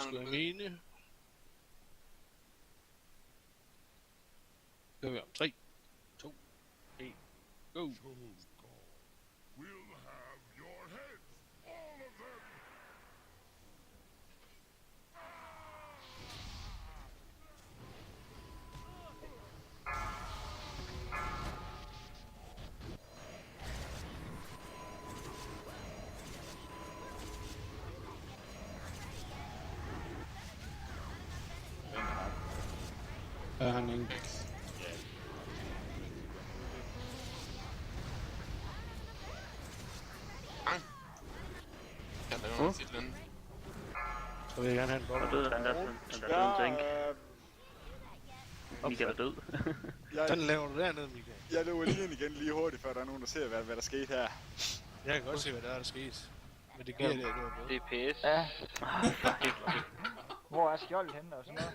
Skal jeg mene? Gør vi om 3, 2, 1, go! We'll have your heads, all of them! Er han ikke? Jeg laver titlen. Så vil jeg gerne have en bold. Og død Andersen, eller død en tank. Michael er død. Den laver du dernede, Michael. Jeg løber lige ind igen lige hurtigt, før der er nogen, der ser, hvad der skete her. Jeg kan godt se, hvad der er sket. Men det giver det, at du er med. DPS. Ja. Hvor er skjoldet henne og sådan noget?